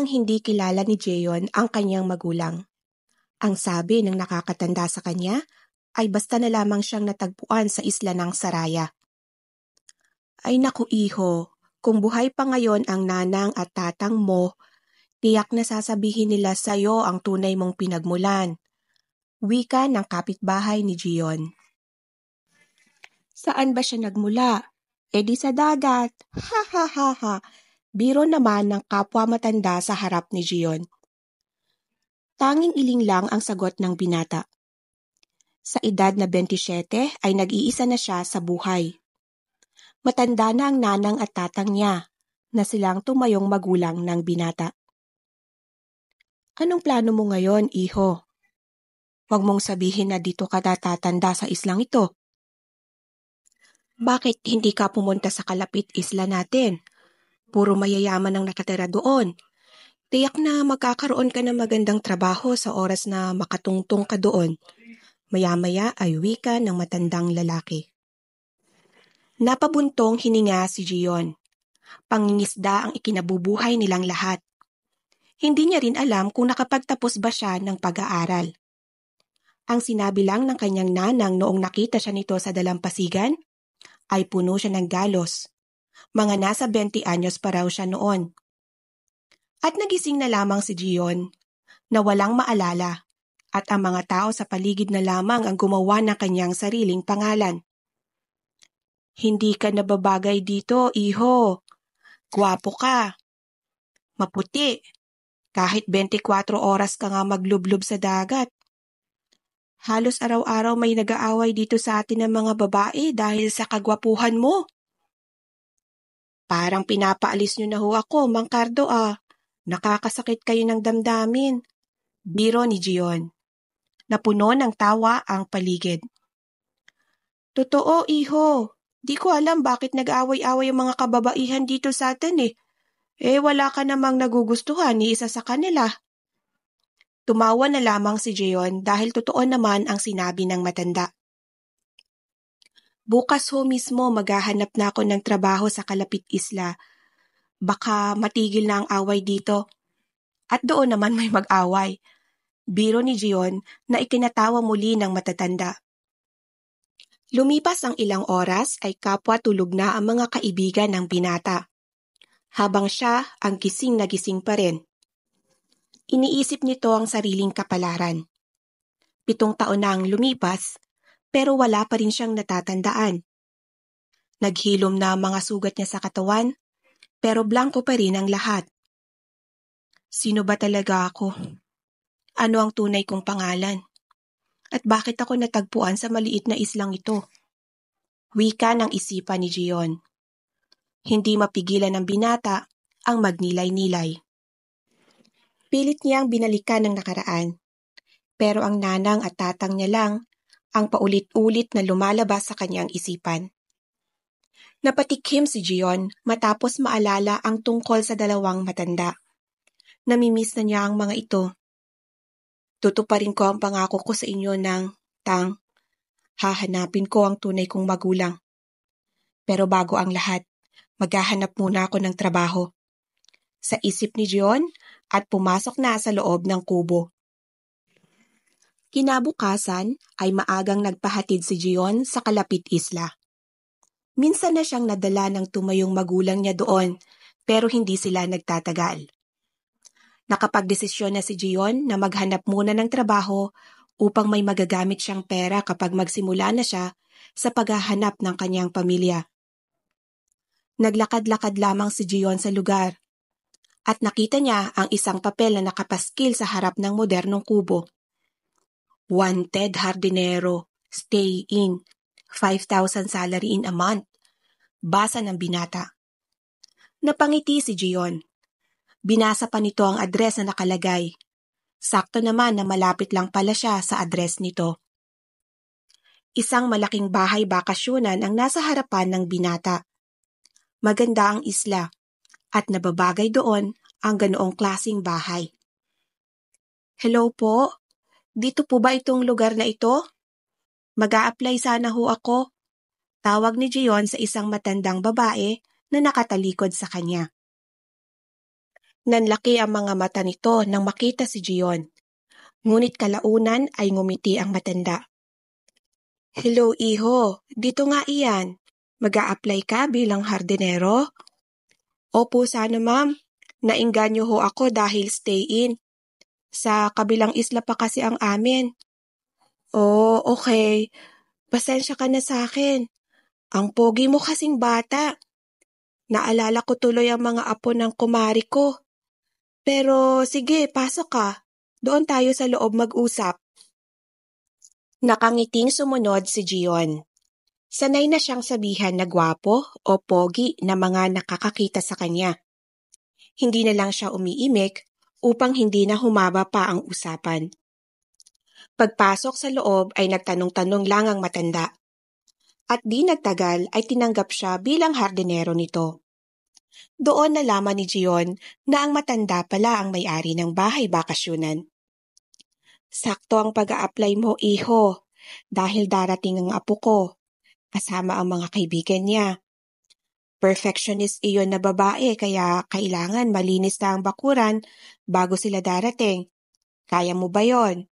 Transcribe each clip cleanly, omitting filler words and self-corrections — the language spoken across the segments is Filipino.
nang hindi kilala ni Jeon ang kanyang magulang. Ang sabi ng nakakatanda sa kanya ay basta na lamang siyang natagpuan sa isla ng Saraya. Ay naku iho, kung buhay pa ngayon ang nanang at tatang mo, tiyak na sasabihin nila sa iyo ang tunay mong pinagmulan. Wika ng kapitbahay ni Jeon. Saan ba siya nagmula? E di sa dagat. Ha ha ha ha. Biro naman ng kapwa matanda sa harap ni Jeon. Tanging iling lang ang sagot ng binata. Sa edad na 27 ay nag-iisa na siya sa buhay. Matanda na ang nanang at tatang niya na silang tumayong magulang ng binata. Anong plano mo ngayon, iho? Huwag mong sabihin na dito ka tatanda sa islang ito. Bakit hindi ka pumunta sa kalapit isla natin? Puro mayayaman ang nakatira doon. Tiyak na magkakaroon ka ng magandang trabaho sa oras na makatungtong ka doon. Maya-maya ay wika ng matandang lalaki. Napabuntong hininga si Jeon. Pangingisda ang ikinabubuhay nilang lahat. Hindi niya rin alam kung nakapagtapos ba siya ng pag-aaral. Ang sinabi lang ng kanyang nanang noong nakita siya nito sa dalampasigan ay puno siya ng galos. Mga nasa 20 anyos pa raw siya noon. At nagising na lamang si Jeon na walang maalala at ang mga tao sa paligid na lamang ang gumawa ng kanyang sariling pangalan. Hindi ka nababagay dito, iho. Gwapo ka. Maputi. Kahit 24 oras ka nga maglublob sa dagat. Halos araw-araw may nag-aaway dito sa atin ng mga babae dahil sa kagwapuhan mo. Parang pinapaalis niyo na ho ako, Mang Cardo ah. Nakakasakit kayo ng damdamin. Biro ni Jeon. Napuno ng tawa ang paligid. Totoo, iho. Di ko alam bakit nag-away-away ang mga kababaihan dito sa atin eh. Wala ka namang nagugustuhan ni isa sa kanila. Tumawa na lamang si Jeon dahil totoo naman ang sinabi ng matanda. Bukas ho mismo maghahanap na ako ng trabaho sa kalapit isla. Baka matigil na ang away dito. At doon naman may mag-away. Biro ni Jeon na ikinatawa muli ng matatanda. Lumipas ang ilang oras ay kapwa tulog na ang mga kaibigan ng binata. Habang siya ang gising na gising pa rin. Iniisip nito ang sariling kapalaran. 7 taon na ang lumipas, pero wala pa rin siyang natatandaan. Naghilom na ang mga sugat niya sa katawan, pero blanko pa rin ang lahat. Sino ba talaga ako? Ano ang tunay kong pangalan? At bakit ako natagpuan sa maliit na islang ito? Wika ng isipan ni Jeon. Hindi mapigilan ng binata ang magnilay-nilay. Pilit niyang binalikan ng nakaraan, pero ang nanang at tatang niya lang ang paulit-ulit na lumalabas sa kanyang isipan. Napatikhim si Jeon matapos maalala ang tungkol sa dalawang matanda. Namimiss na niya ang mga ito. Tutuparin ko ang pangako ko sa inyo ng Tang. Hahanapin ko ang tunay kong magulang. Pero bago ang lahat, maghahanap muna ako ng trabaho. Sa isip ni Jeon at pumasok na sa loob ng kubo. Kinabukasan ay maagang nagpahatid si Jeon sa kalapit isla. Minsan na siyang nadala ng tumayong magulang niya doon pero hindi sila nagtatagal. Nakapagdesisyon na si Jeon na maghanap muna ng trabaho upang may magagamit siyang pera kapag magsimula na siya sa paghahanap ng kanyang pamilya. Naglakad-lakad lamang si Jeon sa lugar at nakita niya ang isang papel na nakapaskil sa harap ng modernong kubo. Wanted hardinero, stay in, 5,000 salary in a month. Basa ng binata. Napangiti si Jeon. Binasa pa nito ang address na nakalagay. Sakto naman na malapit lang pala siya sa address nito. Isang malaking bahay bakasyonan ang nasa harapan ng binata. Maganda ang isla at nababagay doon ang ganoong klasing bahay. Hello po, dito po ba itong lugar na ito? Mag-a-apply sana ho ako. Tawag ni Jeon sa isang matandang babae na nakatalikod sa kanya. Nanlaki ang mga mata nito nang makita si Gion. Ngunit kalaunan ay ngumiti ang matanda. Hello, iho. Dito nga iyan. Mag-a-apply ka bilang hardinero? Opo, sana ma'am. Nainganyo ho ako dahil stay-in. Sa kabilang isla pa kasi ang amin. Oh, okay. Pasensya ka na sa akin. Ang pogi mo kasing bata. Naalala ko tuloy ang mga apo ng kumari ko. Pero sige, pasok ka. Doon tayo sa loob mag-usap. Nakangiting sumunod si Gion. Sanay na siyang sabihan na gwapo o pogi na mga nakakakita sa kanya. Hindi na lang siya umiimik upang hindi na humaba pa ang usapan. Pagpasok sa loob ay nagtanong-tanong lang ang matanda. At di nagtagal ay tinanggap siya bilang hardinero nito. Doon nalaman ni Gion na ang matanda pala ang may-ari ng bahay bakasyunan. Sakto ang pag-a-apply mo, iho, dahil darating ang apo ko, kasama ang mga kaibigan niya. Perfectionist iyon na babae kaya kailangan malinis na ang bakuran bago sila darating. Kaya mo ba yon?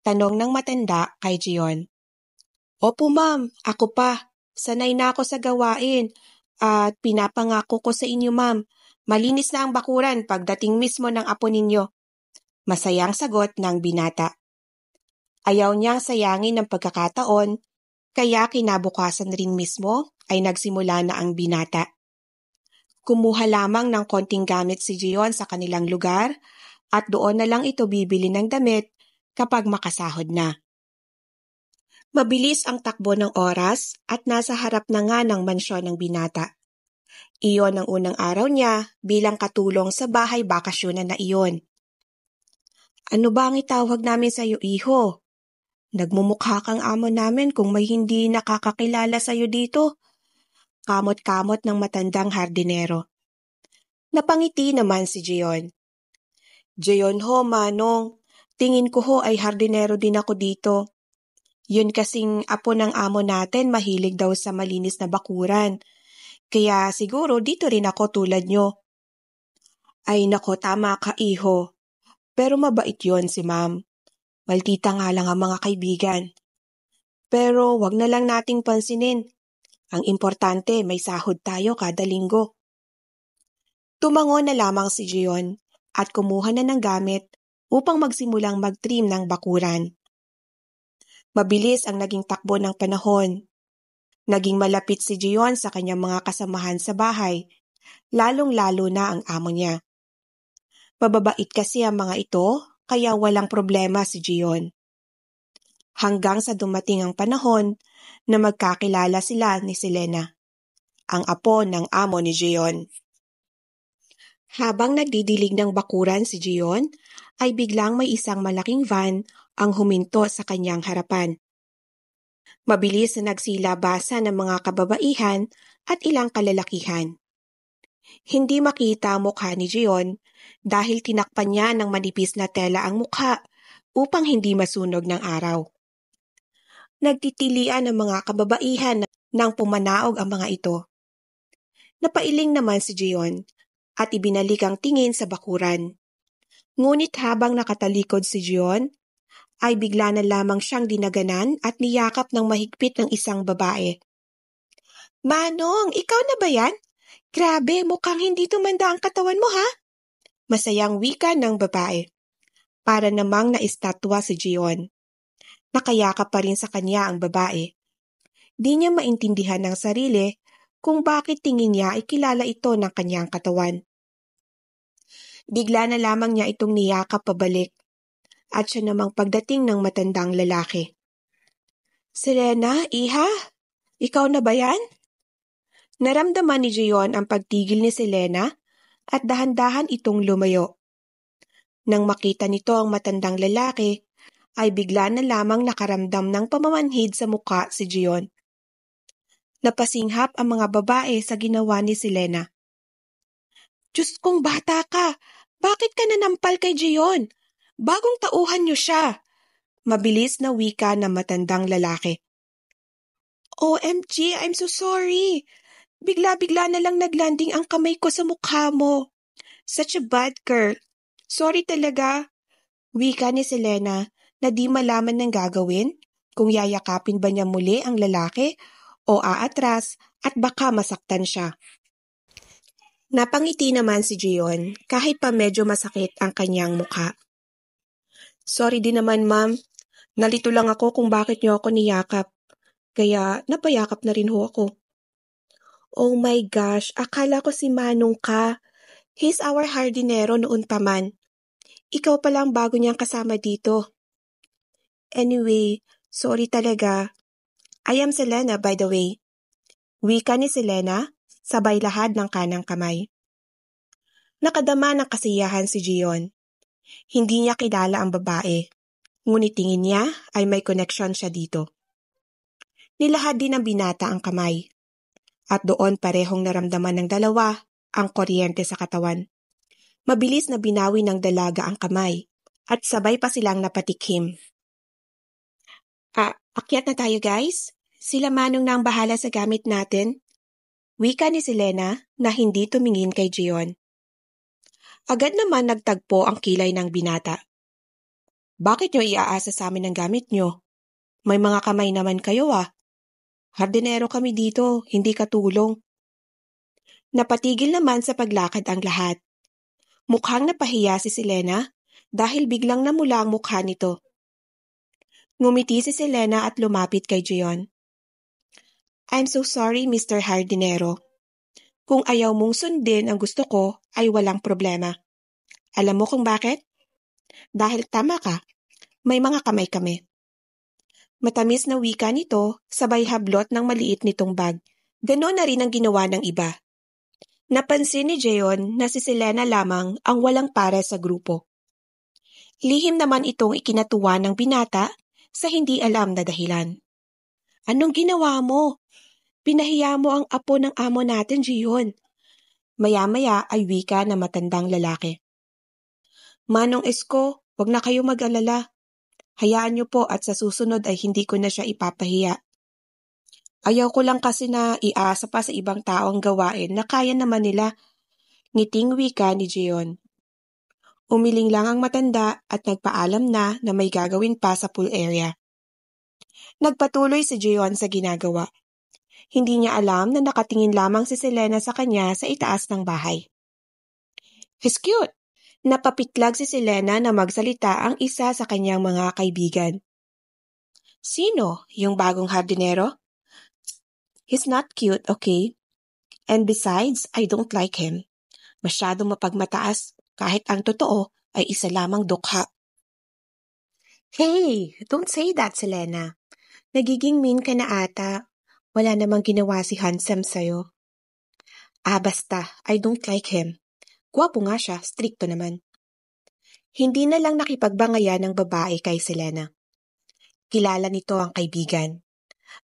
Tanong ng matanda kay Gion. Opo ma'am, ako pa. Sanay na ako sa gawain at pinapangako ko sa inyo ma'am, malinis na ang bakuran pagdating mismo ng apo ninyo. Masayang sagot ng binata. Ayaw niyang sayangin ng pagkakataon, kaya kinabukasan rin mismo ay nagsimula na ang binata. Kumuha lamang ng konting gamit si Gion sa kanilang lugar at doon na lang ito bibili ng damit kapag makasahod na. Mabilis ang takbo ng oras at nasa harap na nga ng mansyon ng binata. Iyon ang unang araw niya bilang katulong sa bahay bakasyunan na iyon. Ano ba ang itawag namin sa iyo, iho? Nagmumukha kang amo namin kung may hindi nakakakilala sa iyo dito. Kamot-kamot ng matandang hardinero. Napangiti naman si Gion. Gion ho, manong. Tingin ko ho ay hardinero din ako dito. Yun kasing apo ng amo natin mahilig daw sa malinis na bakuran. Kaya siguro dito rin ako tulad nyo. Ay nako, tama ka iho. Pero mabait yon si ma'am. Maldita nga lang ang mga kaibigan. Pero wag na lang nating pansinin. Ang importante may sahod tayo kada linggo. Tumango na lamang si Gion at kumuha na ng gamit upang magsimulang mag-trim ng bakuran. Mabilis ang naging takbo ng panahon. Naging malapit si Gion sa kanyang mga kasamahan sa bahay, lalong-lalo na ang amo niya. Mababait kasi ang mga ito, kaya walang problema si Gion. Hanggang sa dumating ang panahon na magkakilala sila ni Selena, ang apo ng amo ni Gion. Habang nagdidilig ng bakuran si Gion, ay biglang may isang malaking van ang huminto sa kanyang harapan. Mabilis na nagsilabasan ng mga kababaihan at ilang kalalakihan. Hindi makita ang mukha ni Gion dahil tinakpan niya ng manipis na tela ang mukha upang hindi masunog ng araw. Nagtitilian ang mga kababaihan nang pumanaog ang mga ito. Napailing naman si Gion at ibinalik ang tingin sa bakuran. Ngunit habang nakatalikod si Gion, ay bigla na lamang siyang dinaganan at niyakap ng mahigpit ng isang babae. Manong, ikaw na ba yan? Grabe, mukhang hindi tumanda ang katawan mo ha? Masayang wika ng babae. Para namang naistatwa si Gion. Nakayakap pa rin sa kanya ang babae. Di niya maintindihan ng sarili kung bakit tingin niya ay kilala ito ng kanyang katawan. Bigla na lamang niya itong niyakap pabalik. At siya namang pagdating ng matandang lalaki. Selena, iha? Ikaw na ba yan? Naramdaman ni Gion ang pagtigil ni Selena at dahan-dahan itong lumayo. Nang makita nito ang matandang lalaki, ay bigla na lamang nakaramdam ng pamamanhid sa muka si Gion. Napasinghap ang mga babae sa ginawa ni Selena. Diyos kong bata ka! Bakit ka nanampal kay Gion? Bagong tauhan niyo siya. Mabilis na wika ng matandang lalaki. OMG, I'm so sorry. Bigla-bigla na lang naglanding ang kamay ko sa mukha mo. Such a bad girl. Sorry talaga. Wika ni Selena na di malaman ng gagawin kung yayakapin ba niya muli ang lalaki o aatras at baka masaktan siya. Napangiti naman si Gion kahit pa medyo masakit ang kanyang mukha. Sorry din naman, ma'am. Nalito lang ako kung bakit niyo ako niyakap. Kaya napayakap na rin ho ako. Oh my gosh, akala ko si Manong ka. He's our hardinero noon pa man. Ikaw pa lang bago niyang kasama dito. Anyway, sorry talaga. I am Selena, by the way. Wika ni Selena, sabay lahad ng kanang kamay. Nakadama ng kasiyahan si Gion. Hindi niya kilala ang babae. Ngunit tingin niya ay may connection siya dito. Nilahad din ng binata ang kamay. At doon parehong naramdaman ng dalawa ang kuryente sa katawan. Mabilis na binawi ng dalaga ang kamay at sabay pa silang napatikim. Akyat na tayo guys. Sila Manong na ang bahala sa gamit natin. Wika ni Selena na hindi tumingin kay Gion. Agad naman nagtagpo ang kilay ng binata. Bakit nyo iaasa sa amin ang gamit nyo? May mga kamay naman kayo Hardinero kami dito, hindi katulong. Napatigil naman sa paglakad ang lahat. Mukhang napahiya si Selena dahil biglang namula ang mukha nito. Ngumiti si Selena at lumapit kay Gion. I'm so sorry, Mr. Hardinero. Kung ayaw mong sundin ang gusto ko, ay walang problema. Alam mo kung bakit? Dahil tama ka, may mga kamay kami. Matamis na wika nito, sabay hablot ng maliit nitong bag. Ganon na rin ang ginawa ng iba. Napansin ni Gion na si Selena lamang ang walang pare sa grupo. Lihim naman itong ikinatuwa ng binata sa hindi alam na dahilan. Anong ginawa mo? Pinahiya mo ang apo ng amo natin, Gion. Maya-maya ay wika na matandang lalaki. Manong Esko, wag na kayo mag-alala. Hayaan niyo po at sa susunod ay hindi ko na siya ipapahiya. Ayaw ko lang kasi na iasa pa sa ibang tao ang gawain na kaya naman nila. Ngiting wika ni Gion. Umiling lang ang matanda at nagpaalam na may gagawin pa sa pool area. Nagpatuloy si Gion sa ginagawa. Hindi niya alam na nakatingin lamang si Selena sa kanya sa itaas ng bahay. He's cute! Napapitlag si Selena na magsalita ang isa sa kanyang mga kaibigan. Sino? Yung bagong hardinero? He's not cute, okay? And besides, I don't like him. Masyadong mapagmataas kahit ang totoo ay isa lamang dukha. Hey, don't say that, Selena. Nagiging mean ka na ata. Wala namang ginawa si Handsome sa'yo. Basta, I don't like him. Gwapo nga siya, strikto naman. Hindi na lang nakipagbangayan ng babae kay Selena. Kilala nito ang kaibigan.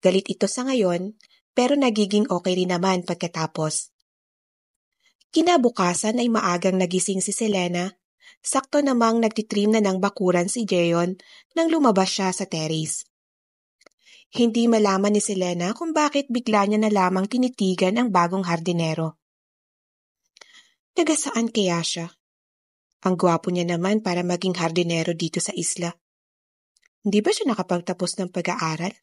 Galit ito sa ngayon, pero nagiging okay rin naman pagkatapos. Kinabukasan ay maagang nagising si Selena. Sakto namang nagtitrim na ng bakuran si Gion nang lumabas siya sa terrace. Hindi malaman ni Selena kung bakit bigla niya na lamang tinitigan ang bagong hardinero. Taga saan kaya siya? Ang gwapo niya naman para maging hardinero dito sa isla. Hindi ba siya nakapagtapos ng pag-aaral?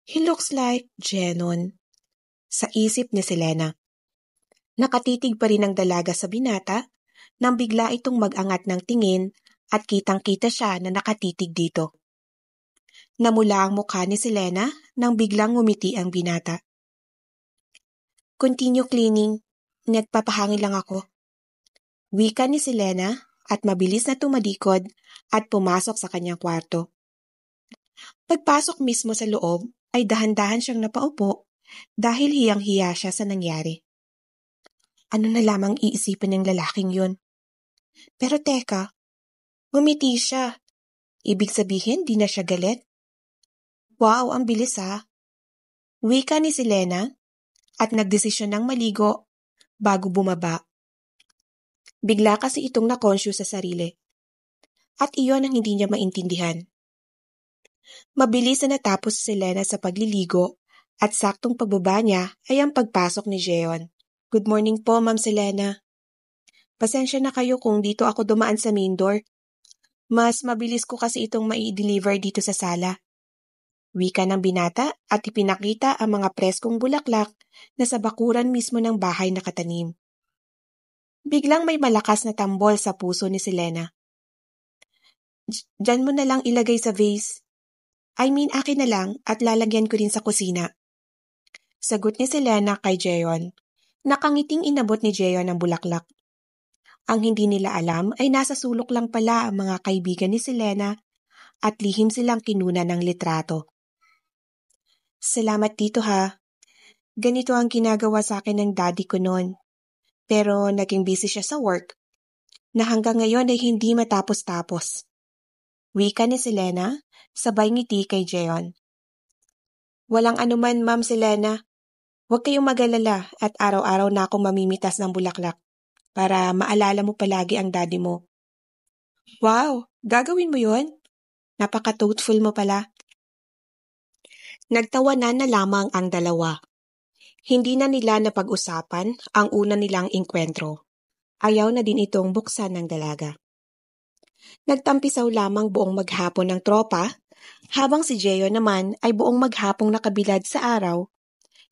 He looks like Jenon. Sa isip ni Selena. Nakatitig pa rin ang dalaga sa binata nang bigla itong mag-angat ng tingin at kitang-kita siya na nakatitig dito. Namula ang mukha ni Selena nang biglang ngumiti ang binata. Continue cleaning. Nagpapahangin lang ako. Wika ni Selena at mabilis na tumalikod at pumasok sa kanyang kwarto. Pagpasok mismo sa loob ay dahan-dahan siyang napaupo dahil hiyang-hiya siya sa nangyari. Ano na lamang iisipin ng lalaking yun? Pero teka, ngumiti siya. Ibig sabihin di na siya galit? Wow, ang bilis Wika ni Selena at nagdesisyon ng maligo bago bumaba. Bigla kasi itong na-conscious sa sarili. At iyon ang hindi niya maintindihan. Mabilis na natapos si Selena sa pagliligo at saktong pagbaba niya ay ang pagpasok ni Gion. Good morning po, Ma'am Selena. Pasensya na kayo kung dito ako dumaan sa main door. Mas mabilis ko kasi itong mai-deliver dito sa sala. Wika ng binata at ipinakita ang mga preskong bulaklak na sa bakuran mismo ng bahay nakatanim. Biglang may malakas na tambol sa puso ni Selena. Diyan mo na lang ilagay sa vase. I mean, akin na lang at lalagyan ko rin sa kusina. Sagot ni Selena kay Jeon. Nakangiting inabot ni Jeon ang bulaklak. Ang hindi nila alam ay nasa sulok lang pala ang mga kaibigan ni Selena at lihim silang kinuna ng litrato. Salamat dito ha. Ganito ang ginagawa sa akin ng daddy ko noon. Pero naging busy siya sa work na hanggang ngayon ay hindi matapos-tapos. Wika ni Selena, sabay ngiti kay Jeon. Walang anuman, Ma'am Selena. Huwag kayong mag-alala at araw-araw na akong mamimitas ng bulaklak para maalala mo palagi ang daddy mo. Wow, gagawin mo yun? Napaka-thoughtful mo pala. Nagtawanan na lamang ang dalawa. Hindi na nila napag-usapan ang una nilang engkwentro. Ayaw na din itong buksan ng dalaga. Nagtampisaw lamang buong maghapon ng tropa, habang si Jeon naman ay buong maghapong nakabilad sa araw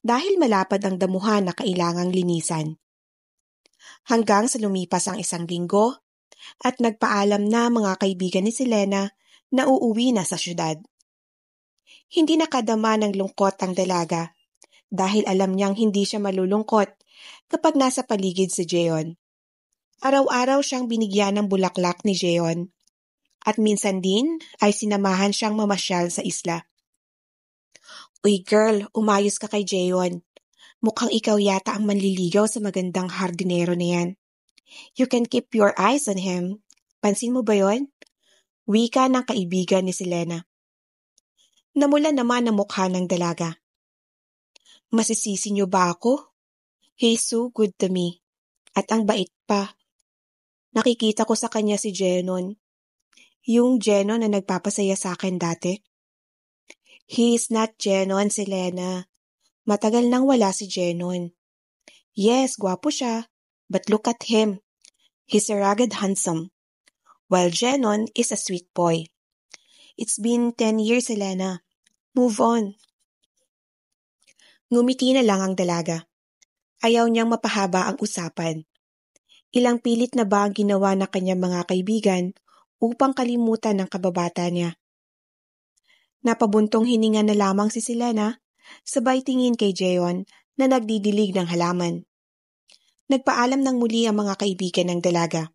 dahil malapad ang damuhan na kailangang linisan. Hanggang sa lumipas ang isang linggo at nagpaalam na mga kaibigan ni Selena na uuwi na sa syudad. Hindi nakadama ng lungkot ang dalaga dahil alam niyang hindi siya malulungkot kapag nasa paligid si Jeon. Araw-araw siyang binigyan ng bulaklak ni Jeon at minsan din ay sinamahan siyang mamasyal sa isla. Uy girl, umayos ka kay Jeon. Mukhang ikaw yata ang manliligaw sa magandang hardinero na yan. You can keep your eyes on him. Pansin mo ba yon? Wika ng kaibigan ni Selena. Namula naman ang mukha ng dalaga. Masisisi niyo ba ako? He's so good to me. At ang bait pa. Nakikita ko sa kanya si Jenon. Yung Jenon na nagpapasaya sa akin dati. He is not Jenon, Selena. Matagal nang wala si Jenon. Yes, gwapo siya. But look at him. He's a rugged handsome. While Jenon is a sweet boy. It's been 10 years, Selena. Move on. Ngumiti na lang ang dalaga. Ayaw niyang mapahaba ang usapan. Ilang pilit na ba ang ginawa ng kanyang mga kaibigan upang kalimutan ang kababata niya? Napabuntong hininga na lamang si Selena, sabay tingin kay Jeon na nagdidilig ng halaman. Nagpaalam ng muli ang mga kaibigan ng dalaga.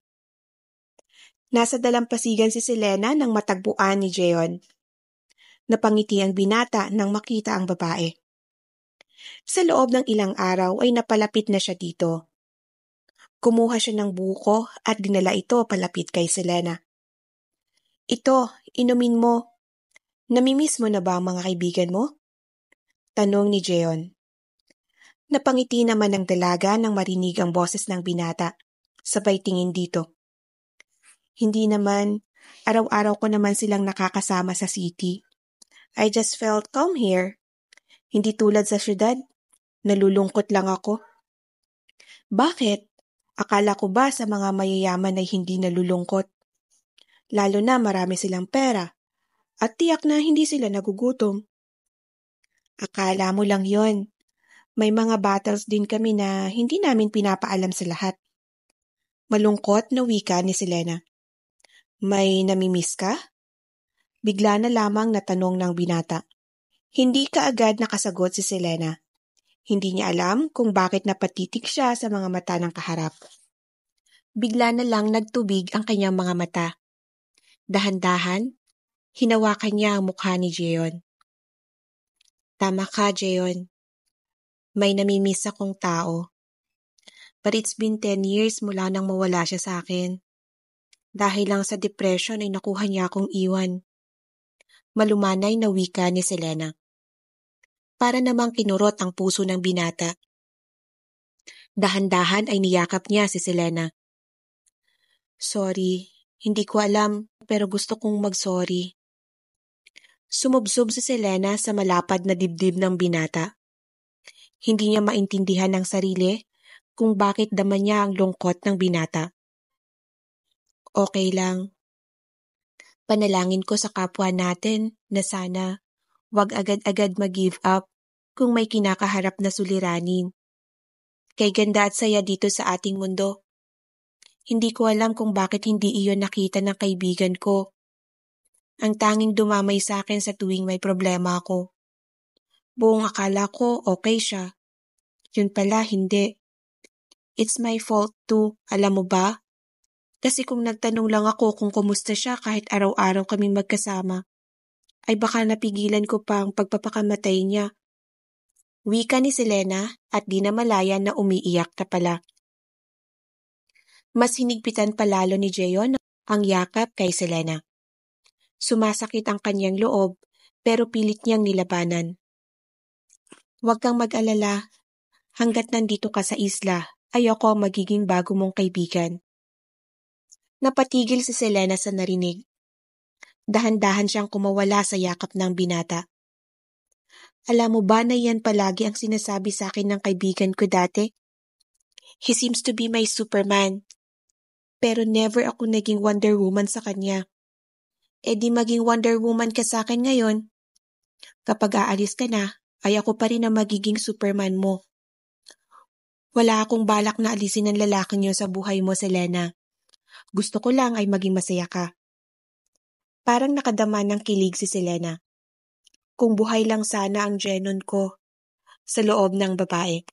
Nasa dalampasigan si Selena nang matagpuan ni Jeon. Napangiti ang binata nang makita ang babae. Sa loob ng ilang araw ay napalapit na siya dito. Kumuha siya ng buko at dinala ito palapit kay Selena. Ito, inumin mo. Namimiss mo na ba ang mga kaibigan mo? Tanong ni Jeon. Napangiti naman ng dalaga nang marinig ang boses ng binata. Sabay tingin dito. Hindi naman, araw-araw ko naman silang nakakasama sa city. I just felt calm here. Hindi tulad sa syudad. Nalulungkot lang ako. Bakit? Akala ko ba sa mga mayayaman ay hindi nalulungkot? Lalo na marami silang pera. At tiyak na hindi sila nagugutom. Akala mo lang yon. May mga battles din kami na hindi namin pinapaalam sa lahat. Malungkot na wika ni Selena. May namimiss ka? Bigla na lamang natanong ng binata. Hindi kaagad nakasagot si Selena. Hindi niya alam kung bakit napatitig siya sa mga mata ng kaharap. Bigla na lang nagtubig ang kanyang mga mata. Dahan-dahan, hinawakan niya ang mukha ni Jeon. Tama ka, Jeon. May namimiss akong tao. But it's been 10 years mula nang mawala siya sa akin. Dahil lang sa depression ay nakuha niya akong iwan. Malumanay na wika ni Selena. Para namang kinurot ang puso ng binata. Dahan-dahan ay niyakap niya si Selena. Sorry, hindi ko alam pero gusto kong mag-sorry. Sumubsob si Selena sa malapad na dibdib ng binata. Hindi niya maintindihan ng sarili kung bakit dama niya ang lungkot ng binata. Okay lang. Panalangin ko sa kapwa natin na sana wag agad-agad mag-give up kung may kinakaharap na suliranin. Kay ganda at saya dito sa ating mundo. Hindi ko alam kung bakit hindi iyon nakita ng kaibigan ko. Ang tanging dumamay sa akin sa tuwing may problema ako. Buong akala ko okay siya. Yun pala hindi. It's my fault too, alam mo ba? Kasi kung nagtanong lang ako kung kumusta siya kahit araw-araw kaming magkasama, ay baka napigilan ko pa ang pagpapakamatay niya. Wika ni Selena at di na malaya na umiiyak na pala. Mas hinigpitan palalo ni Jeon ang yakap kay Selena. Sumasakit ang kanyang loob pero pilit niyang nilabanan. Huwag kang mag-alala. Hanggat nandito ka sa isla, ayoko magiging bago mong kaibigan. Napatigil si Selena sa narinig. Dahan-dahan siyang kumawala sa yakap ng binata. Alam mo ba na yan palagi ang sinasabi sa akin ng kaibigan ko dati? He seems to be my Superman. Pero never ako naging Wonder Woman sa kanya. E di maging Wonder Woman ka sa akin ngayon. Kapag aalis ka na, ay ako pa rin ang magiging Superman mo. Wala akong balak na alisin ang lalaking yun sa buhay mo, Selena. Gusto ko lang ay maging masaya ka. Parang nakadama ng kilig si Selena. Kung buhay lang sana ang Jenon ko sa loob ng babae.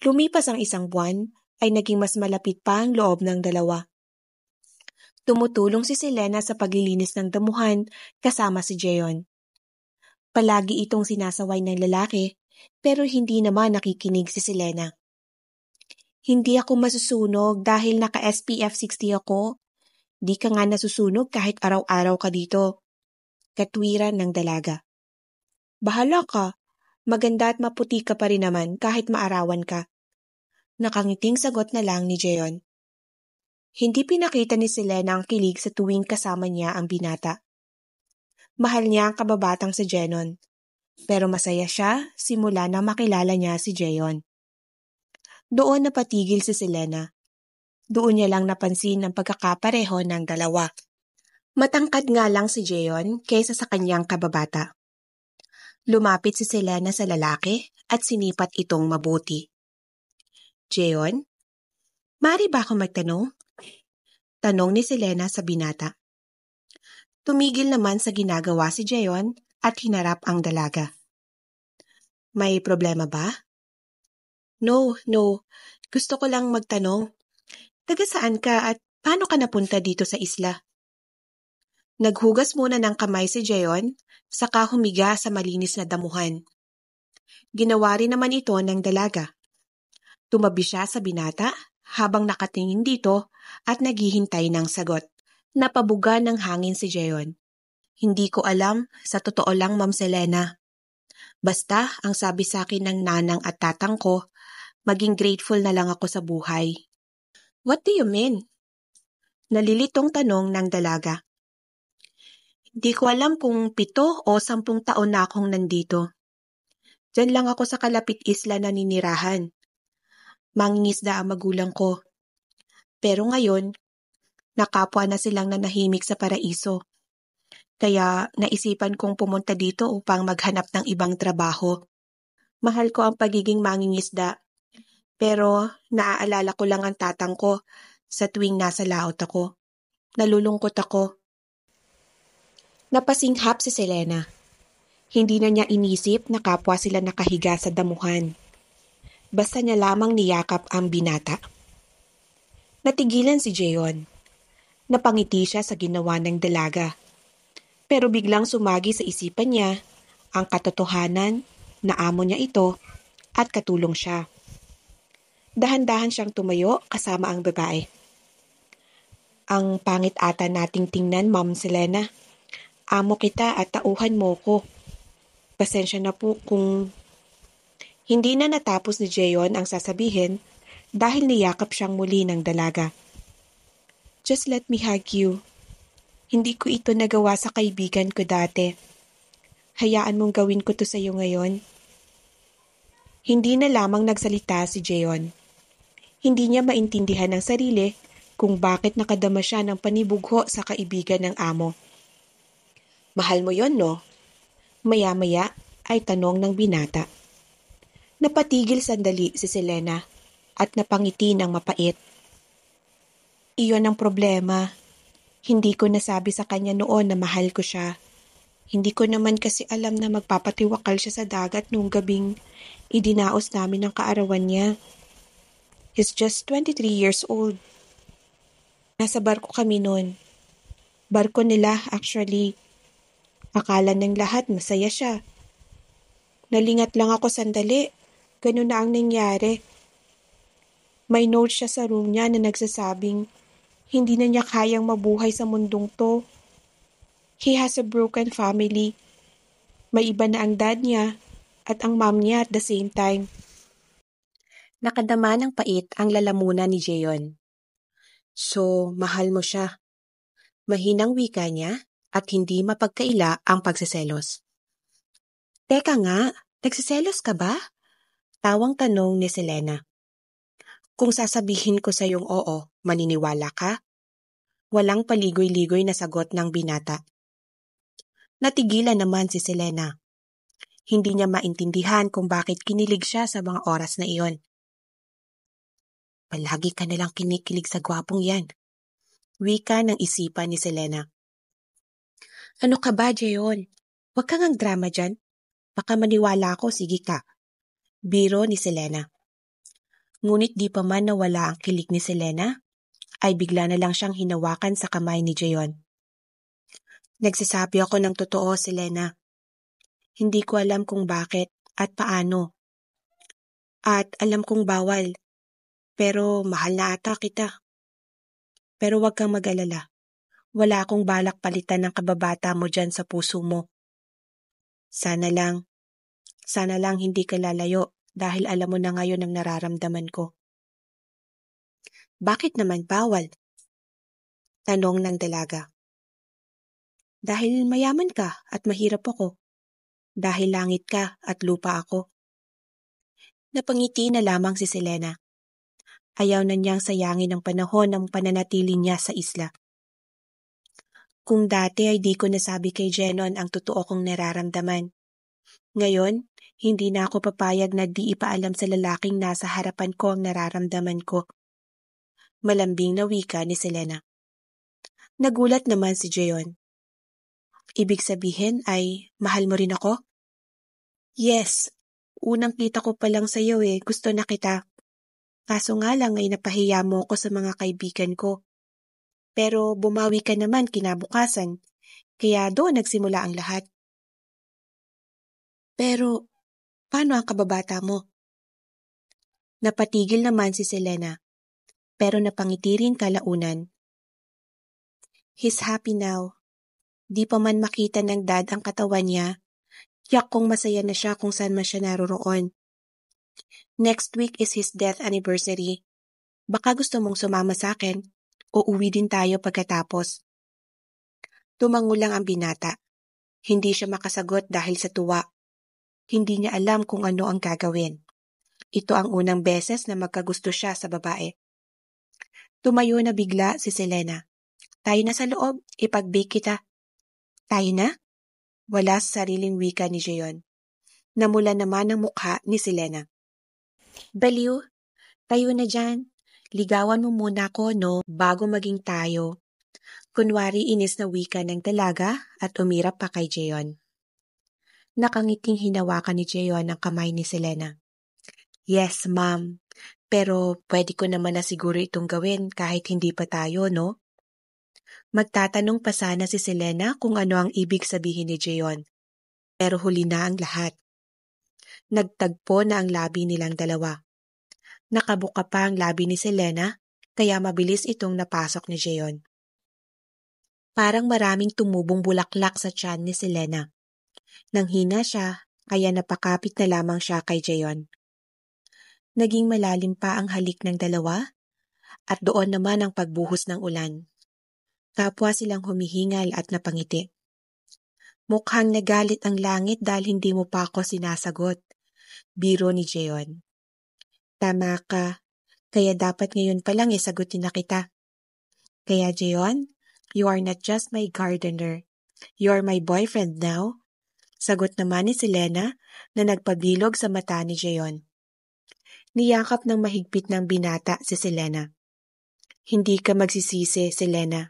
Lumipas ang isang buwan, ay naging mas malapit pa ang loob ng dalawa. Tumutulong si Selena sa paglilinis ng damuhan kasama si Jeon. Palagi itong sinasaway ng lalaki, pero hindi naman nakikinig si Selena. Hindi ako masusunog dahil naka-SPF 60 ako. Di ka nga nasusunog kahit araw-araw ka dito. Katwiran ng dalaga. Bahala ka. Maganda at maputi ka pa rin naman kahit maarawan ka. Nakangiting sagot na lang ni Jeon. Hindi pinakita ni Selena ang kilig sa tuwing kasama niya ang binata. Mahal niya ang kababatang si Jenon. Pero masaya siya simula na makilala niya si Jeon. Doon napatigil si Selena. Doon niya lang napansin ang pagkakapareho ng dalawa. Matangkad nga lang si Jeon kaysa sa kanyang kababata. Lumapit si Selena sa lalaki at sinipat itong mabuti. Jeon, maaari ba ako magtanong? Tanong ni Selena sa binata. Tumigil naman sa ginagawa si Jeon at hinarap ang dalaga. May problema ba? No. Gusto ko lang magtanong. Taga saan ka at paano ka napunta dito sa isla? Naghugas muna ng kamay si Jeon, saka humiga sa malinis na damuhan. Ginawa rin naman ito ng dalaga. Tumabi siya sa binata habang nakatingin dito at naghihintay ng sagot. Napabuga ng hangin si Jeon. Hindi ko alam, sa totoo lang, Ma'am Selena. Basta, ang sabi sa akin ng nanang at tatang ko, maging grateful na lang ako sa buhay. What do you mean? Nalilitong tanong ng dalaga. Hindi ko alam kung 7 o 10 taon na akong nandito. Diyan lang ako sa kalapit isla na ninirahan. Mangingisda ang magulang ko. Pero ngayon, nakapwa na silang nanahimik sa paraiso. Kaya naisipan kong pumunta dito upang maghanap ng ibang trabaho. Mahal ko ang pagiging mangingisda. Pero naaalala ko lang ang tatang ko sa tuwing nasa laot ako. Nalulungkot ako. Napasinghap si Selena. Hindi na niya inisip na kapwa sila nakahiga sa damuhan. Basta niya lamang niyakap ang binata. Natigilan si Jeon. Napangiti siya sa ginawa ng dalaga. Pero biglang sumagi sa isipan niya ang katotohanan na amo niya ito at katulong siya. Dahan-dahan siyang tumayo kasama ang babae. Ang pangit ata nating tingnan, Ma'am Selena. Amo kita at tauhan mo ko. Pasensya na po kung... Hindi na natapos ni Jeon ang sasabihin dahil niyakap siyang muli ng dalaga. Just let me hug you. Hindi ko ito nagawa sa kaibigan ko dati. Hayaan mong gawin ko to sa iyo ngayon. Hindi na lamang nagsalita si Jeon. Hindi niya maintindihan ang sarili kung bakit nakadama siya ng panibugho sa kaibigan ng amo. Mahal mo yon, no? Maya-maya ay tanong ng binata. Napatigil sandali si Selena at napangiti ng mapait. Iyon ang problema. Hindi ko nasabi sa kanya noon na mahal ko siya. Hindi ko naman kasi alam na magpapatiwakal siya sa dagat noong gabing idinaos namin ang kaarawan niya. He's just 23 years old. Nasa barko kami noon. Barko nila actually. Akala ng lahat masaya siya. Nalingat lang ako sandali. Ganun na ang nangyari. May note siya sa room niya na nagsasabing hindi na niya kayang mabuhay sa mundong to. He has a broken family. May iba na ang dad niya at ang mom niya at the same time. Nakadama ng pait ang lalamunan ni Jeon. So, mahal mo siya. Mahinang wika niya at hindi mapagkaila ang pagseselos. Teka nga, nagsiselos ka ba? Tawang tanong ni Selena. Kung sasabihin ko sa iyong oo, maniniwala ka? Walang paligoy-ligoy na sagot ng binata. Natigilan naman si Selena. Hindi niya maintindihan kung bakit kinilig siya sa mga oras na iyon. Palagi ka nalang kinikilig sa gwapong yan. Wika ng isipan ni Selena. Ano ka ba, Jeon? Huwag kang ang drama dyan. Baka maniwala ako, sige ka. Biro ni Selena. Ngunit di pa man nawala ang kilig ni Selena, ay bigla na lang siyang hinawakan sa kamay ni Jeon. Nagsasabi ako ng totoo, Selena. Hindi ko alam kung bakit at paano. At alam kong bawal. Pero mahal na ata kita. Pero huwag kang mag-alala. Wala akong balak palitan ng kababata mo dyan sa puso mo. Sana lang hindi ka lalayo dahil alam mo na ngayon ang nararamdaman ko. Bakit naman bawal? Tanong ng dalaga. Dahil mayaman ka at mahirap ako. Dahil langit ka at lupa ako. Napangiti na lamang si Selena. Ayaw na niyang sayangin ang panahon ng pananatili niya sa isla. Kung dati ay di ko nasabi kay Jenon ang totoo kong nararamdaman. Ngayon, hindi na ako papayag na di ipaalam sa lalaking nasa harapan ko ang nararamdaman ko. Malambing na wika ni Selena. Nagulat naman si Jeon. Ibig sabihin ay mahal mo rin ako? Yes. Unang kita ko pa lang sa iyo gusto na kita. Kaso nga lang ay napahiya mo ko sa mga kaibigan ko. Pero bumawi ka naman kinabukasan, kaya doon nagsimula ang lahat. Pero, paano ang kababata mo? Napatigil naman si Selena, pero napangiti rin kalaunan. He's happy now. Di pa man makita ng dad ang katawan niya, tiyak kong masaya na siya kung saan man siya naroroon. Next week is his death anniversary. Baka gusto mong sumama sa akin o uwi din tayo pagkatapos. Tumango lang ang binata. Hindi siya makasagot dahil sa tuwa. Hindi niya alam kung ano ang gagawin. Ito ang unang beses na magkagusto siya sa babae. Tumayo na bigla si Selena. Tayo na sa loob, ipag-bake kita. Tayo na? Wala sa sariling wika ni Jeon. Namula naman ang mukha ni Selena. Baliw, tayo na dyan. Ligawan mo muna ako, no, bago maging tayo. Kunwari inis na wika ng dalaga at umirap pa kay Jeon. Nakangiting hinawakan ni Jeon ang kamay ni Selena. Yes, ma'am. Pero pwede ko naman na siguro itong gawin kahit hindi pa tayo, no? Magtatanong pa sana si Selena kung ano ang ibig sabihin ni Jeon. Pero huli na ang lahat. Nagtagpo na ang labi nilang dalawa. Nakabuka pa ang labi ni Selena, kaya mabilis itong napasok ni Jeon. Parang maraming tumubong bulaklak sa tiyan ni Selena. Nanghina siya, kaya napakapit na lamang siya kay Jeon. Naging malalim pa ang halik ng dalawa, at doon naman ang pagbuhos ng ulan. Kapwa silang humihingal at napangiti. Mukhang nagalit ang langit dahil hindi mo pa ako sinasagot. Biro ni Jeon. Tama ka, kaya dapat ngayon pa lang sagutin na kita. Kaya Jeon, you are not just my gardener. You are my boyfriend now. Sagot naman ni Selena na nagpabilog sa mata ni Jeon. Niyakap ng mahigpit ng binata si Selena. Hindi ka magsisisi, Selena.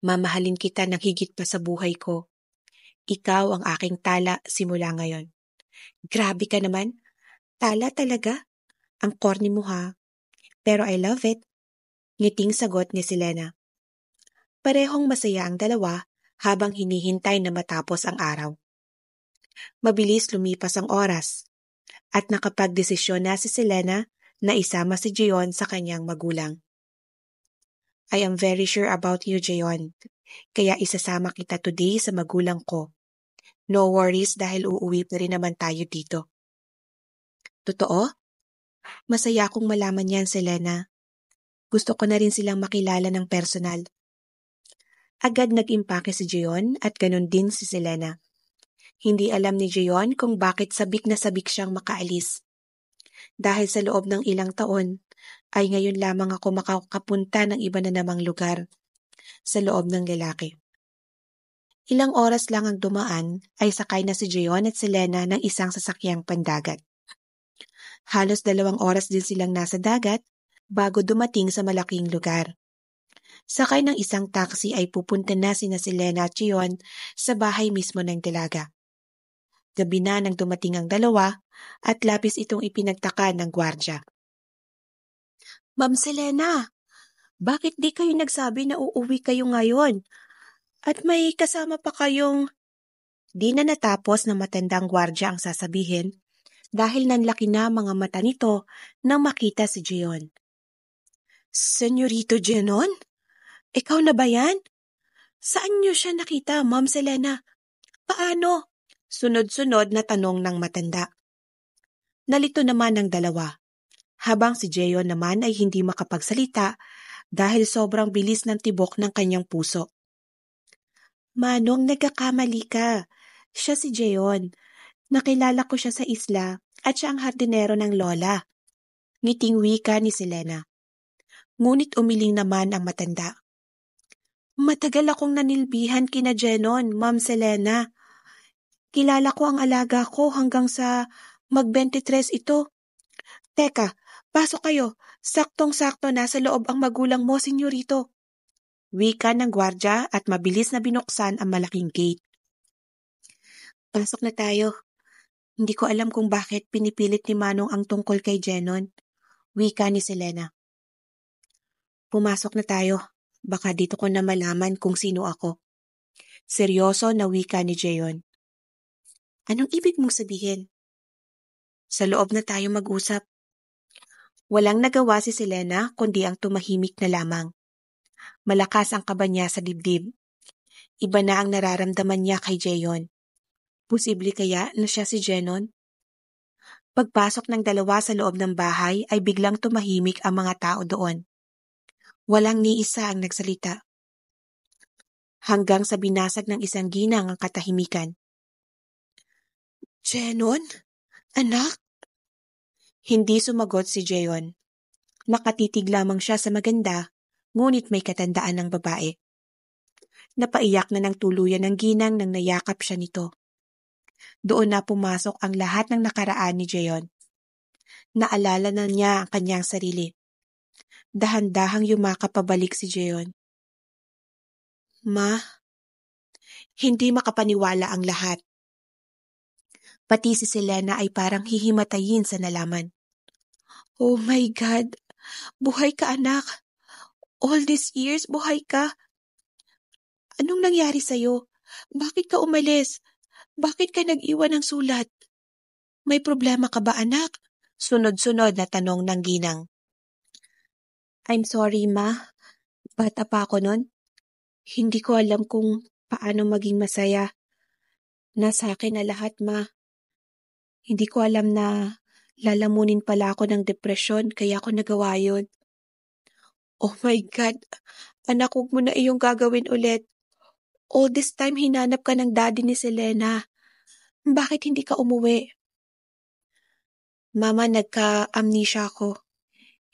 Mamahalin kita ng higit pa sa buhay ko. Ikaw ang aking tala simula ngayon. Grabe ka naman. Tala talaga. Ang corny mo ha. Pero I love it. Ngiting sagot ni Selena. Parehong masaya ang dalawa habang hinihintay na matapos ang araw. Mabilis lumipas ang oras at nakapagdesisyon na si Selena na isama si Jeon sa kanyang magulang. I am very sure about you, Jeon. Kaya isasama kita today sa magulang ko. No worries dahil uuwi pa rin naman tayo dito. Totoo? Masaya akong malaman yan, Selena. Gusto ko na rin silang makilala ng personal. Agad nag-impake si Jeon at ganun din si Selena. Hindi alam ni Jeon kung bakit sabik na sabik siyang makaalis. Dahil sa loob ng ilang taon, ay ngayon lamang ako makakapunta ng iba na namang lugar sa loob ng lalaki. Ilang oras lang ang dumaan ay sakay na si Jeon at Selena ng isang sasakyang pandagat. Halos 2 oras din silang nasa dagat bago dumating sa malaking lugar. Sakay ng isang taxi ay pupunta na sina Selena at Jeon sa bahay mismo ng dalaga. Gabi na nang dumating ang dalawa at labis itong ipinagtaka ng gwardya. Ma'am Selena, bakit di kayo nagsabi na uuwi kayo ngayon? At may kasama pa kayong... Di na natapos na matandang gwardya ang sasabihin dahil nanlaki na mga mata nito nang makita si Jeon. Senyorito Jenon? Ikaw na ba yan? Saan niyo siya nakita, Ma'am Selena? Paano? Sunod-sunod na tanong ng matanda. Nalito naman ang dalawa, habang si Jeon naman ay hindi makapagsalita dahil sobrang bilis ng tibok ng kanyang puso. Manong, nagkakamali ka. Siya si Jeon. Nakilala ko siya sa isla at siya ang hardinero ng lola. Ngiting wika ni Selena. Ngunit umiling naman ang matanda. Matagal akong nanilbihan kina Jenon, Ma'am Selena. Kilala ko ang alaga ko hanggang sa mag-23 ito. Teka, pasok kayo. Saktong-sakto nasa loob ang magulang mo, senyorito. Wika ng gwardya at mabilis na binuksan ang malaking gate. Pasok na tayo. Hindi ko alam kung bakit pinipilit ni Manong ang tungkol kay Jenon. Wika ni Selena. Pumasok na tayo. Baka dito ko na malaman kung sino ako. Seryoso na wika ni Jeon. Anong ibig mong sabihin? Sa loob na tayo mag-usap. Walang nagawa si Selena kundi ang tumahimik na lamang. Malakas ang kaba niya sa dibdib. Iba na ang nararamdaman niya kay Jeon. Posible kaya na siya si Jenon? Pagpasok ng dalawa sa loob ng bahay ay biglang tumahimik ang mga tao doon. Walang ni isa ang nagsalita. Hanggang sa binasag ng isang ginang ang katahimikan. Jenon? Anak? Hindi sumagot si Jeon. Nakatitig lamang siya sa maganda, ngunit may katandaan ng babae. Napaiyak na ng tuluyan ng ginang nang nayakap siya nito. Doon na pumasok ang lahat ng nakaraan ni Jeon. Naalala na niya ang kanyang sarili. Dahan-dahang yumakap pabalik si Jeon. Ma, hindi makapaniwala ang lahat. Pati si Selena ay parang hihimatayin sa nalaman. Oh my God! Buhay ka, anak! All these years, buhay ka! Anong nangyari sa'yo? Bakit ka umalis? Bakit ka nag-iwan ng sulat? May problema ka ba, anak? Sunod-sunod na tanong ng ginang. I'm sorry, Ma. Bata pa ako nun. Hindi ko alam kung paano maging masaya. Nasa akin na lahat, Ma. Hindi ko alam na lalamunin pala ako ng depresyon kaya ako nagawa yun. Oh my God! Anak, huwag mo na iyong gagawin ulit. All this time hinanap ka ng daddy ni Selena. Bakit hindi ka umuwi? Mama, nagka-amnesia ako.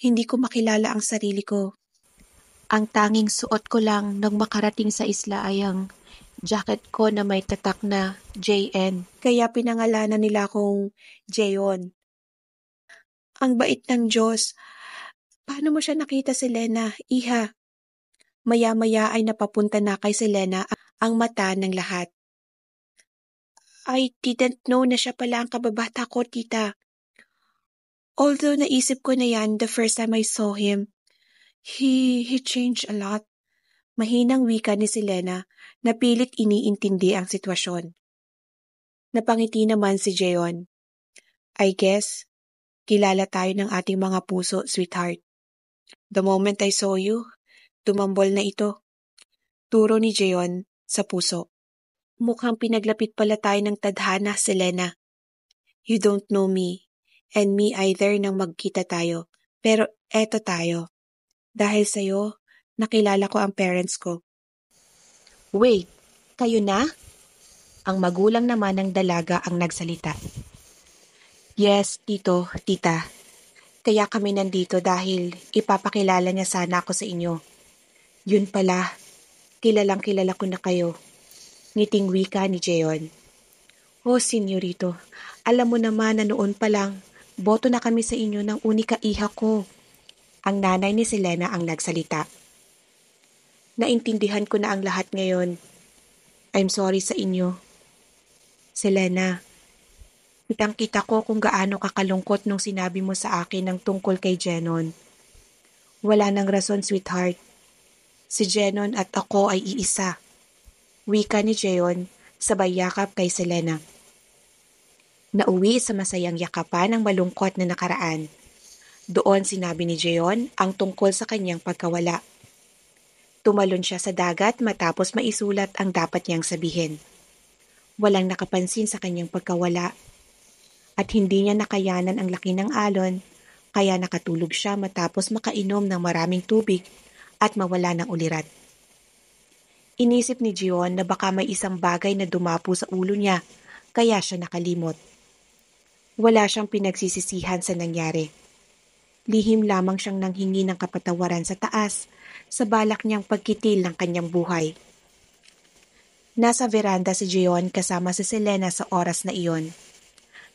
Hindi ko makilala ang sarili ko. Ang tanging suot ko lang nang makarating sa isla ay ang jacket ko na may tatak na JN. Kaya pinangalanan nila akong Jeon. Ang bait ng Diyos. Paano mo siya nakita, Selena? Iha. Maya-maya ay napapunta na kay Selena ang mata ng lahat. I didn't know na siya pala ang kababata ko, tita. Although naisip ko na yan the first time I saw him, he changed a lot. Mahinang wika ni Selena na pilit iniintindi ang sitwasyon. Napangiti naman si Jeon. I guess, kilala tayo ng ating mga puso, sweetheart. The moment I saw you, tumambol na ito. Turo ni Jeon sa puso. Mukhang pinaglapit pala tayo ng tadhana, Selena. You don't know me, and me either nang magkita tayo. Pero eto tayo. Dahil sa'yo, nakilala ko ang parents ko. Wait, kayo na? Ang magulang naman ng dalaga ang nagsalita. Yes, tito, tita. Kaya kami nandito dahil ipapakilala niya sana ako sa inyo. Yun pala, kilalang kilala ko na kayo. Ngiting wika ni Jeon. Oh, senyorito, alam mo naman na noon pa lang, boto na kami sa inyo ng unika iha ko. Ang nanay ni Selena ang nagsalita. Naintindihan ko na ang lahat ngayon. I'm sorry sa inyo. Selena, kitang-kita ko kung gaano kakalungkot nung sinabi mo sa akin ng tungkol kay Jenon. Wala nang rason, sweetheart. Si Jenon at ako ay iisa. Wika ni Jeon sabay yakap kay Selena. Nauwi sa masayang yakapan ang malungkot na nakaraan. Doon sinabi ni Jeon ang tungkol sa kanyang pagkawala. Tumalon siya sa dagat matapos maisulat ang dapat niyang sabihin. Walang nakapansin sa kanyang pagkawala. At hindi niya nakayanan ang laki ng alon, kaya nakatulog siya matapos makainom ng maraming tubig at mawala ng ulirat. Inisip ni Jeon na baka may isang bagay na dumapo sa ulo niya, kaya siya nakalimot. Wala siyang pinagsisisihan sa nangyari. Lihim lamang siyang nanghingi ng kapatawaran sa taas sa balak niyang pagkitil ng kanyang buhay. Nasa veranda si Jeon kasama si Selena sa oras na iyon.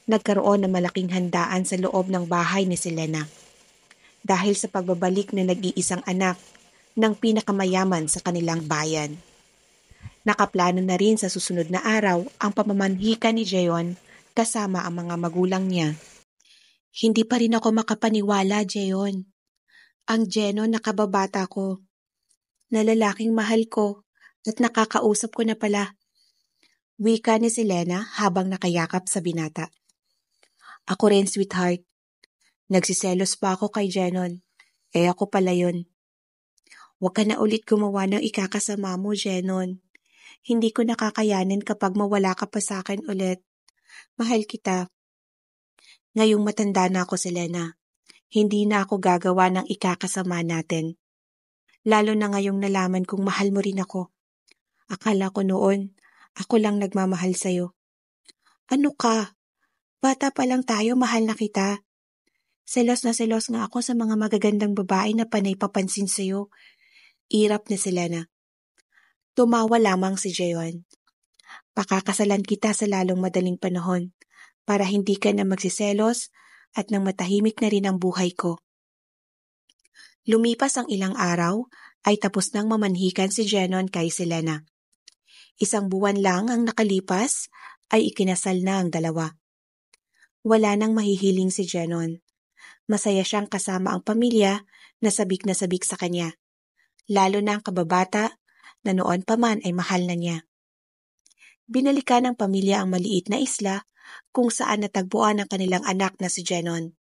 Nagkaroon ng malaking handaan sa loob ng bahay ni Selena. Dahil sa pagbabalik na nag-iisang anak ng pinakamayaman sa kanilang bayan. Nakaplano na rin sa susunod na araw ang pamamanhika ni Jeon kasama ang mga magulang niya. Hindi pa rin ako makapaniwala, Jeon. Ang Jenon na kababata ko, na lalaking mahal ko at nakakausap ko na pala. Wika ni Selena habang nakayakap sa binata. Ako rin, sweetheart. Nagsiselos pa ako kay Jenon. Ako pala yun. Huwag ka na ulit gumawa ng ikakasama mo, Jenon. Hindi ko nakakayanin kapag mawala ka pa sa akin ulit. Mahal kita. Ngayong matanda na ako, Selena. Hindi na ako gagawa ng ikakasama natin. Lalo na ngayong nalaman kong mahal mo rin ako. Akala ko noon, ako lang nagmamahal sa'yo. Ano ka? Bata pa lang tayo, mahal na kita. Selos na selos nga ako sa mga magagandang babae na panay papansin sa'yo. Irap ni Selena. Tumawa lamang si Jeon. Pakakasalan kita sa lalong madaling panahon para hindi ka na magsiselos at nang matahimik na rin ang buhay ko. Lumipas ang ilang araw ay tapos nang mamanhikan si Jenon kay Selena. 1 buwan lang ang nakalipas ay ikinasal na ang dalawa. Wala nang mahihiling si Jenon. Masaya siyang kasama ang pamilya na sabik sa kanya. Lalo na ang kababata na noon pa man ay mahal na niya. Binalikan ng pamilya ang maliit na isla kung saan natagpuan ang kanilang anak na si Jenon.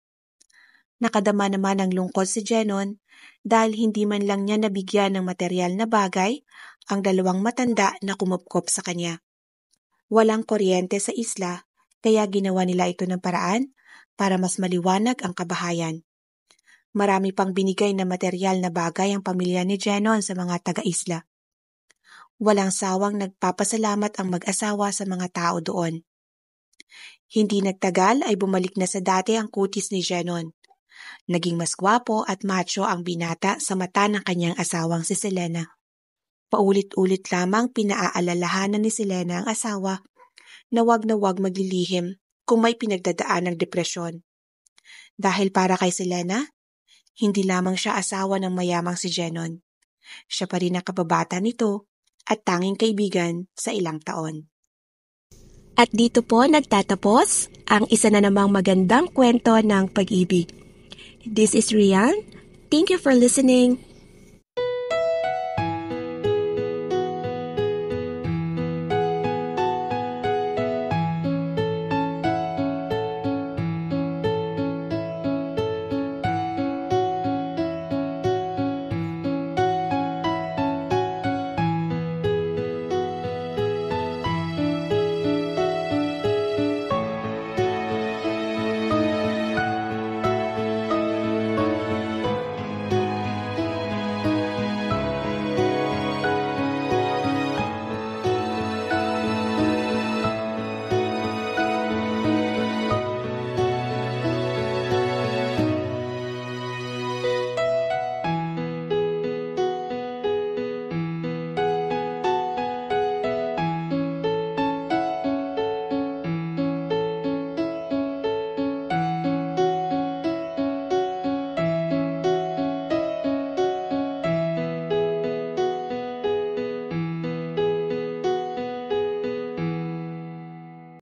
Nakadama naman ng lungkot si Jenon dahil hindi man lang niya nabigyan ng material na bagay ang 2 matanda na kumupkop sa kanya. Walang kuryente sa isla kaya ginawa nila ito ng paraan para mas maliwanag ang kabahayan. Marami pang binigay na material na bagay ang pamilya ni Jenon sa mga taga-isla. Walang sawang nagpapasalamat ang mag-asawa sa mga tao doon. Hindi nagtagal ay bumalik na sa dati ang kutis ni Jenon. Naging mas gwapo at macho ang binata sa mata ng kanyang asawang si Selena. Paulit-ulit lamang pinaaalalahanan ni Selena ang asawa na wag maglilihim kung may pinagdadaan ng depresyon. Dahil para kay Selena, hindi lamang siya asawa ng mayamang si Jenon. Siya pa rin ang kababata nito at tanging kaibigan sa ilang taon. At dito po nagtatapos ang isa na namang magandang kwento ng pag-ibig. This is Rian. Thank you for listening.